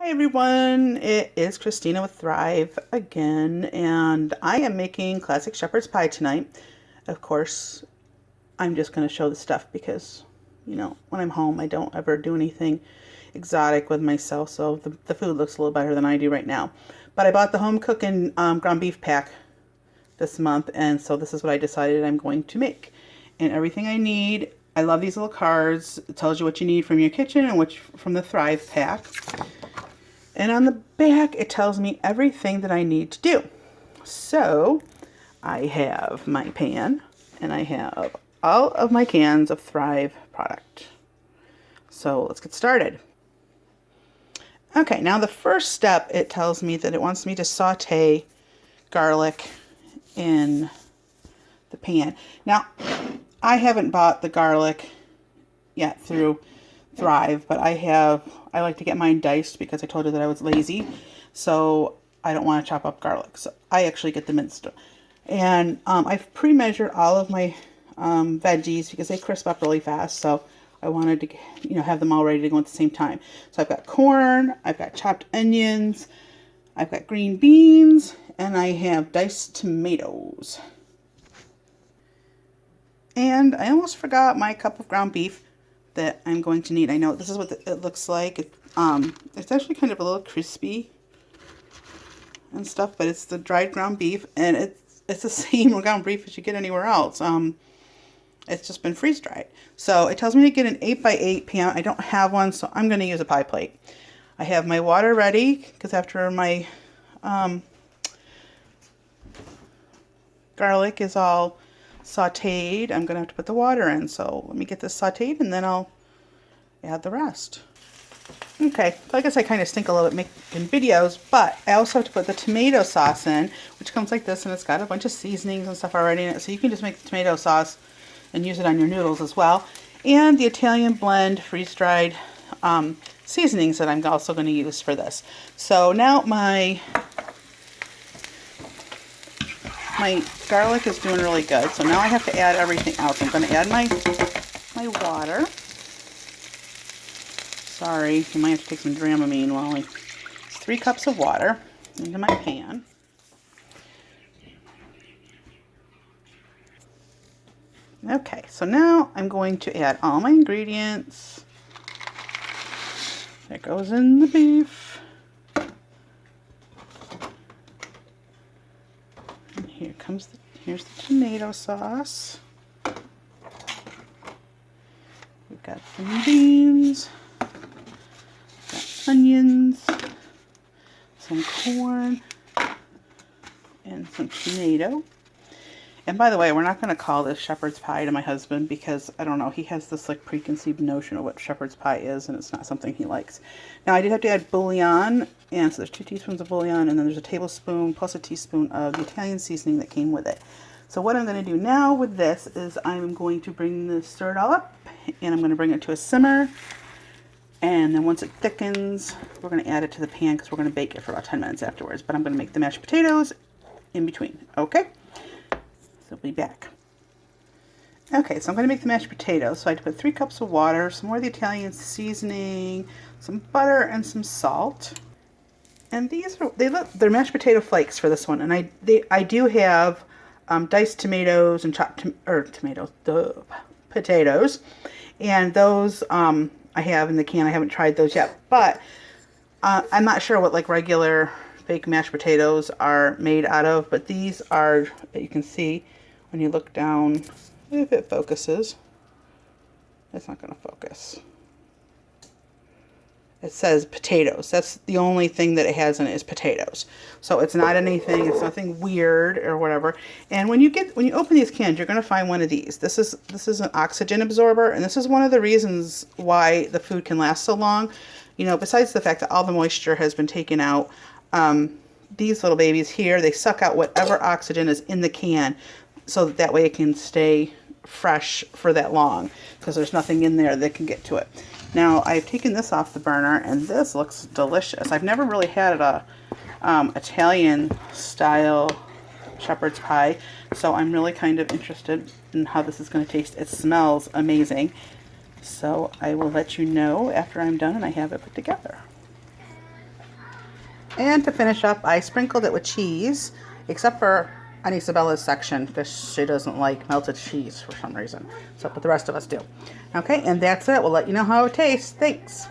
Hi everyone, it is Christina with Thrive again, and I am making classic shepherd's pie tonight. Of course, I'm just going to show the stuff because, when I'm home, I don't ever do anything exotic with myself, so the food looks a little better than I do right now. But I bought the home cooking ground beef pack this month, and so this is what I decided I'm going to make. And everything I need, I love these little cards. It tells you what you need from your kitchen and what from the Thrive pack. And on the back, it tells me everything that I need to do. So I have my pan and I have all of my cans of Thrive product. So let's get started. Okay, now the first step, it tells me that it wants me to saute garlic in the pan. Now, I haven't bought the garlic yet through Thrive, but I like to get mine diced because I told you that I was lazy, so I don't want to chop up garlic, so I actually get the minced. And I've pre-measured all of my veggies because they crisp up really fast, so I wanted to have them all ready to go at the same time. So I've got corn, I've got chopped onions, I've got green beans, and I have diced tomatoes. And I almost forgot my cup of ground beef that I'm going to need. I know this is what it looks like. It's actually kind of a little crispy and stuff, but it's the dried ground beef, and it's the same ground beef as you get anywhere else. It's just been freeze dried. So it tells me to get an 8x8 pan. I don't have one, so I'm going to use a pie plate. I have my water ready because after my garlic is all sauteed, I'm going to have to put the water in. So let me get this sauteed and then I'll add the rest. Okay, I guess I kind of stink a little bit making videos, but I also have to put the tomato sauce in, which comes like this, and it's got a bunch of seasonings and stuff already in it, so you can just make the tomato sauce and use it on your noodles as well. And the Italian blend freeze-dried seasonings that I'm also going to use for this. So now my garlic is doing really good, so now I have to add everything else. I'm going to add my water. Sorry, you might have to take some Dramamine while it's 3 cups of water into my pan. Okay, so now I'm going to add all my ingredients. That goes in the beef. And here's the tomato sauce. We've got some beans. Onions, some corn, and some tomato. And by the way, we're not going to call this shepherd's pie to my husband because, I don't know, he has this like preconceived notion of what shepherd's pie is, and it's not something he likes. Now, I did have to add bouillon, and so there's 2 teaspoons of bouillon, and then there's a tablespoon plus a teaspoon of the Italian seasoning that came with it. So what I'm going to do now with this is I'm going to stir it all up, and I'm going to bring it to a simmer. And then once it thickens, we're going to add it to the pan because we're going to bake it for about 10 minutes afterwards. But I'm going to make the mashed potatoes in between. Okay? So I'll be back. Okay, so I'm going to make the mashed potatoes. So I had to put 3 cups of water, some more of the Italian seasoning, some butter, and some salt. And they're mashed potato flakes for this one. And I do have diced tomatoes and potatoes. And those I have in the can. I haven't tried those yet, but I'm not sure what like regular baked mashed potatoes are made out of, but these are, you can see when you look down, if it focuses, it's not going to focus. It says potatoes. That's the only thing that it has in it is potatoes. So it's not anything, it's nothing weird or whatever. And when you open these cans, you're going to find one of these. This is an oxygen absorber, and this is one of the reasons why the food can last so long. Besides the fact that all the moisture has been taken out, these little babies here, they suck out whatever oxygen is in the can so that way it can stay fresh for that long because there's nothing in there that can get to it. Now, I've taken this off the burner, and this looks delicious. I've never really had a Italian-style shepherd's pie, so I'm really kind of interested in how this is going to taste. It smells amazing, so I will let you know after I'm done and I have it put together. And to finish up, I sprinkled it with cheese, except for on Isabella's section because she doesn't like melted cheese for some reason. So, but the rest of us do. Okay, and that's it. We'll let you know how it tastes. Thanks.